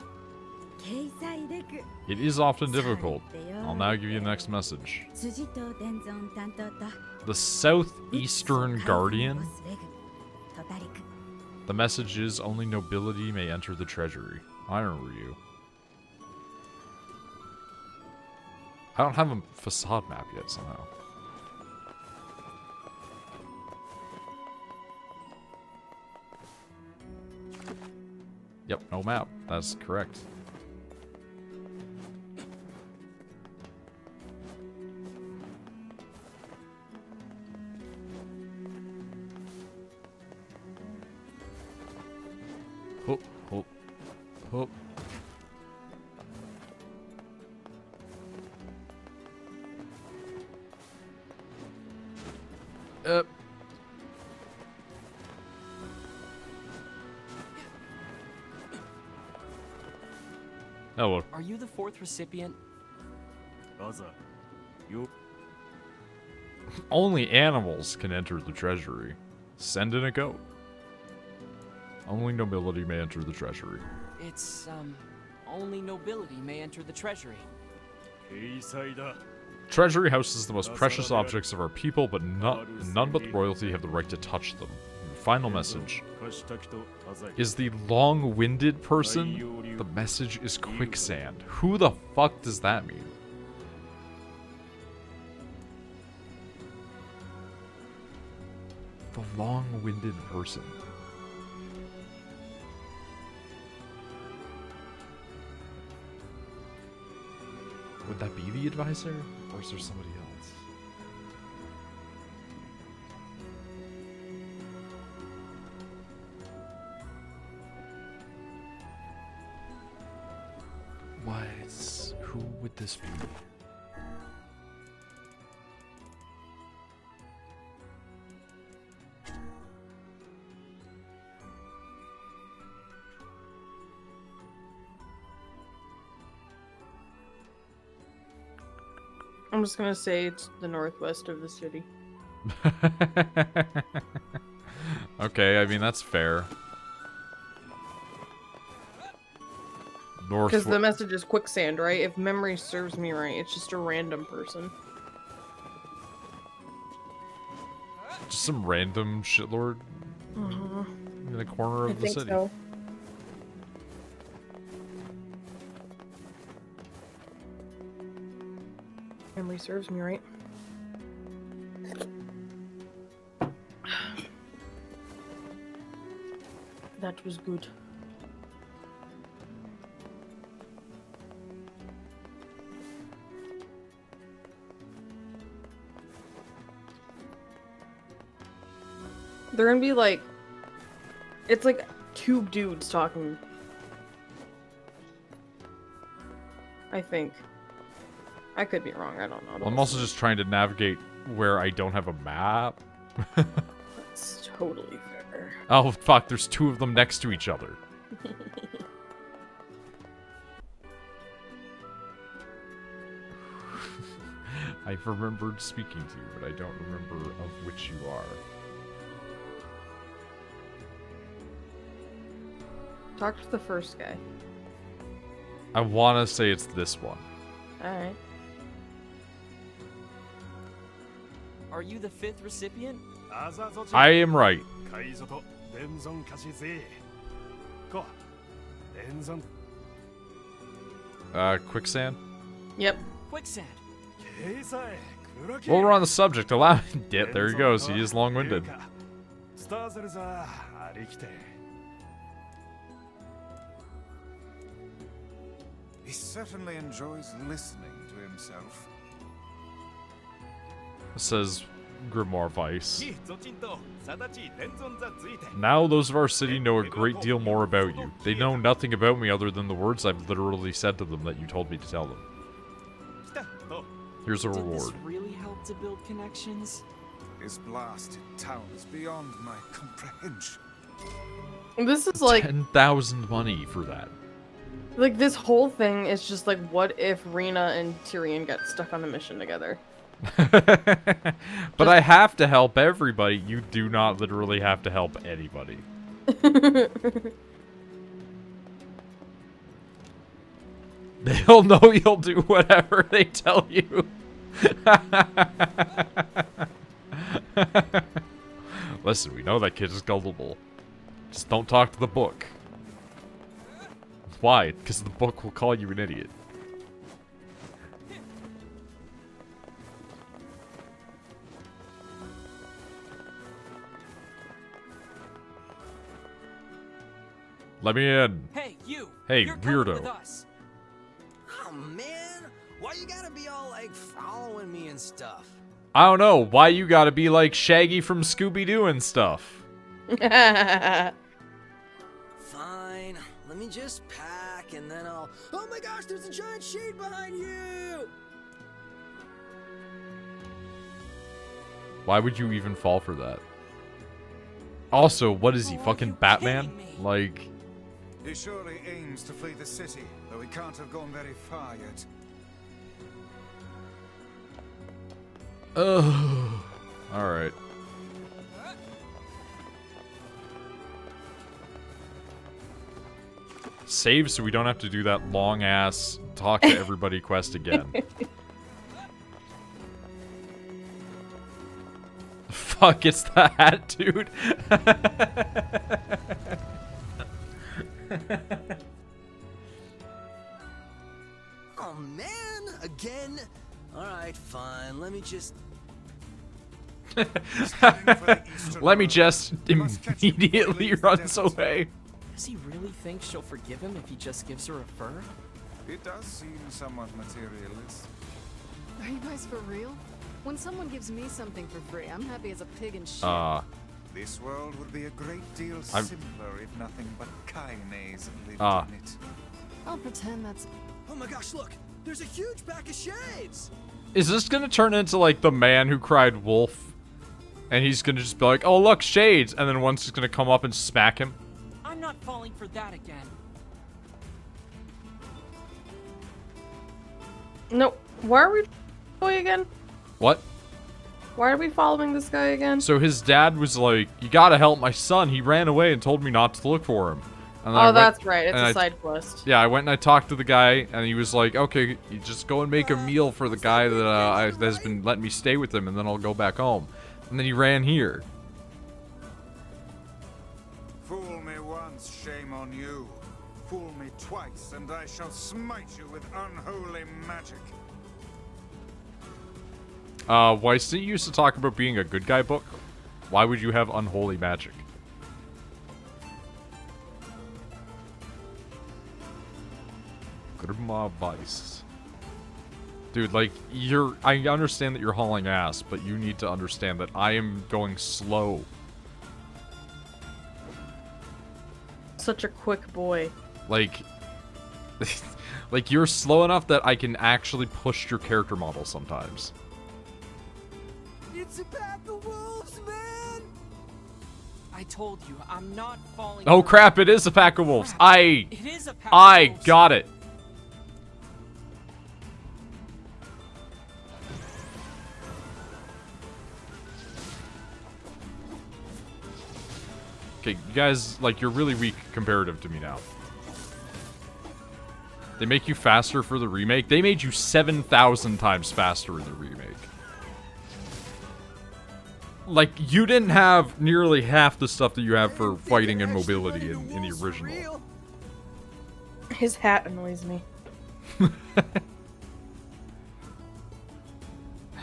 It is often difficult. I'll now give you the next message. The Southeastern Guardian? The message is only nobility may enter the treasury. I remember you. I don't have a facade map yet somehow. Yep, no map. That's correct. Hoop, hoop, hoop. Hello. Are you the fourth recipient? Only animals can enter the treasury. Send in a goat. Only nobility may enter the treasury. It's, only nobility may enter the treasury. Treasury houses the most precious objects of our people, but none but the royalty have the right to touch them. Final message. Is the long-winded person? The message is quicksand. Who the fuck does that mean? The long-winded person. Would that be the advisor? Or is there somebody else? What? Who would this be? I'm just gonna say it's the northwest of the city. Okay, I mean, that's fair. North. Because the message is quicksand, right? If memory serves me right, it's just a random person. Just some random shitlord in the corner of the city. So. Memory serves me right. That was good. They're gonna be like, it's like two dudes talking. I think. I could be wrong, I don't know. I'm also just trying to navigate where I don't have a map. That's totally fair. Oh, fuck, there's two of them next to each other. I've remembered speaking to you, but I don't remember of which you are. Talk to the first guy. I want to say it's this one. Alright. Are you the fifth recipient? I am right. Quicksand? Yep. Quicksand. Well, we're on the subject. Allow yeah, there he goes. He is long-winded. He certainly enjoys listening to himself. Says Grimoire Vice. Now those of our city know a great deal more about you. They know nothing about me other than the words I've literally said to them that you told me to tell them. Here's a reward. Did this really help to build connections? His blasted town is beyond my comprehension. This is like 10,000 money for that. Like this whole thing is just like, what if Rena and Tyrion got stuck on a mission together? But I have to help everybody. You do not literally have to help anybody. They'll know you'll do whatever they tell you. Listen, we know that kid is gullible. Just don't talk to the book. Why? Because the book will call you an idiot. Let me in. Hey, you. Hey, You're coming weirdo. with us. Oh man, why you gotta be all like following me and stuff? I don't know. Why you gotta be like Shaggy from Scooby-Doo and stuff? Fine, let me just pack and then I'll... Oh my gosh, there's a giant shade behind you! Why would you even fall for that? Also, what is he, fucking Batman? Like... He surely aims to flee the city, though he can't have gone very far yet. Oh, all right. Save so we don't have to do that long ass talk to everybody quest again. Fuck, it's the hat, dude. Oh man, again? Alright, fine, let me just... Let me just immediately runs away. Does he really think she'll forgive him if he just gives her a fur? It does seem somewhat materialist. Are you guys for real? When someone gives me something for free, I'm happy as a pig in shit. This world would be a great deal simpler if nothing but Kaines lived in it. I'll pretend that's... Oh my gosh, look! There's a huge pack of shades! Is this gonna turn into like the man who cried wolf? And he's gonna just be like, oh look, shades! And then one's just gonna come up and smack him? I'm not falling for that again. No, why are we boy again? What? Why are we following this guy again? So his dad was like, you gotta help my son. He ran away and told me not to look for him. And oh, that's right. It's a side quest. Yeah, I went and I talked to the guy, and he was like, okay, you just go and make a meal for the guy that has been letting me stay with him, and then I'll go back home. And then he ran here. Fool me once, shame on you. Fool me twice, and I shall smite you with unholy magic. Weiss, didn't you used to talk about being a good guy book? Why would you have unholy magic? Grandma Weiss. Dude, like, I understand that you're hauling ass, but you need to understand that I am going slow. Such a quick boy. Like, like, you're slow enough that I can actually push your character model sometimes. It's a pack of wolves, man! I told you, I'm not falling. Oh crap, it is a pack of wolves. It is a pack of wolves. Got it. Okay, you guys, like, you're really weak comparative to me now. They make you faster for the remake. They made you 7,000 times faster in the remake. Like, you didn't have nearly half the stuff that you have for fighting and mobility in the original. His hat annoys me.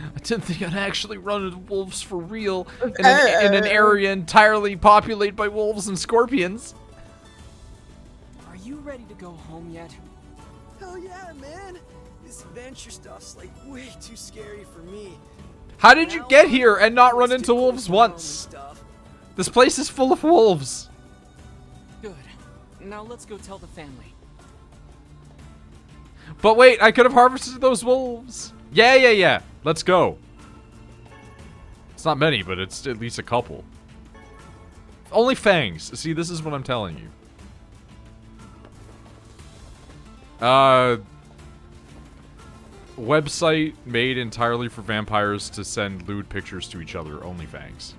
I didn't think I'd actually run into wolves for real in an area entirely populated by wolves and scorpions. Are you ready to go home yet? Hell yeah, man! This adventure stuff's like way too scary for me. How did you get here and not run into wolves once? This place is full of wolves. Good. Now let's go tell the family. But wait, I could have harvested those wolves. Yeah. Let's go. It's not many, but it's at least a couple. Only fangs. See, this is what I'm telling you. Website made entirely for vampires to send lewd pictures to each other. Only fangs.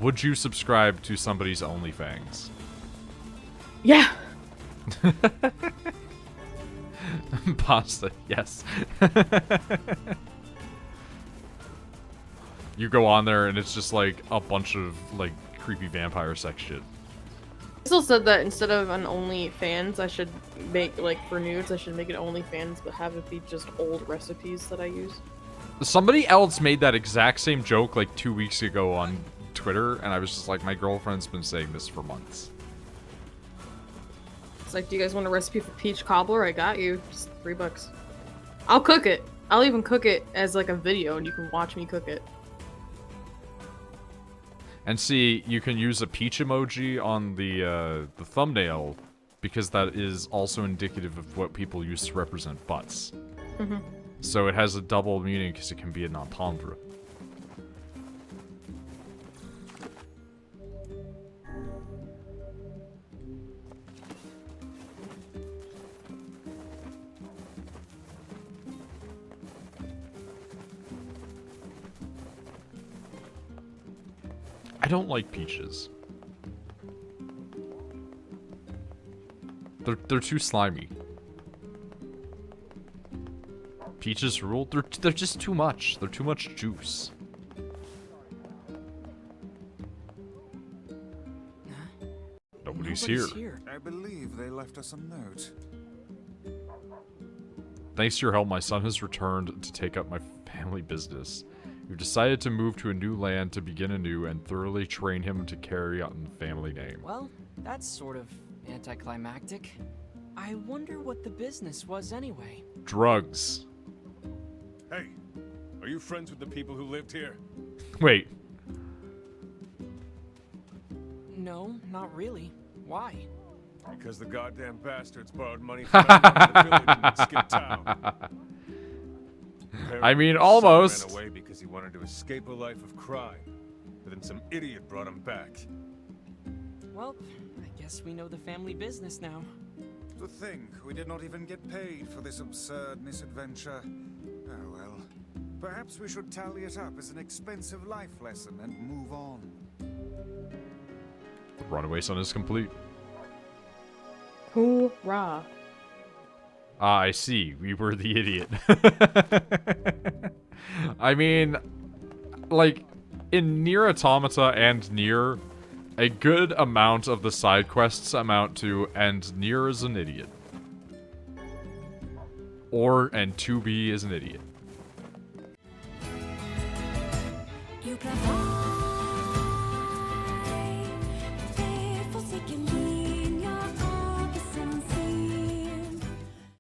Would you subscribe to somebody's OnlyFangs? Yeah. Pasta, yes. You go on there and it's just like a bunch of like creepy vampire sex shit. I still said that instead of an OnlyFans, I should make, like, for nudes, I should make it OnlyFans, but have it be just old recipes that I use. Somebody else made that exact same joke like 2 weeks ago on Twitter, and I was just like, my girlfriend's been saying this for months. It's like, do you guys want a recipe for peach cobbler? I got you. Just $3. I'll cook it. I'll even cook it as like a video, and you can watch me cook it. And see, you can use a peach emoji on the thumbnail, because that is also indicative of what people use to represent butts. Mm-hmm. So it has a double meaning because it can be an entendre. I don't like peaches. They're too slimy. Peaches rule? They're just too much. They're too much juice. Nobody's here. I believe they left us a note. Thanks to your help, my son has returned to take up my family business. You've decided to move to a new land to begin anew and thoroughly train him to carry on the family name. Well, that's sort of anticlimactic. I wonder what the business was anyway. Drugs. Hey, are you friends with the people who lived here? Wait. No, not really. Why? Because the goddamn bastards borrowed money from everyone in the village and skipped town. I mean, Apparently, almost. son ran away because he wanted to escape a life of crime. But then some idiot brought him back. Well, I guess we know the family business now. To think we did not even get paid for this absurd misadventure. Oh well. Perhaps we should tally it up as an expensive life lesson and move on. The runaway son is complete. Hoorah. Ah, I see. We were the idiot. I mean, like, in NieR Automata and NieR, a good amount of the side quests amount to, and NieR is an idiot. And 2B is an idiot. You can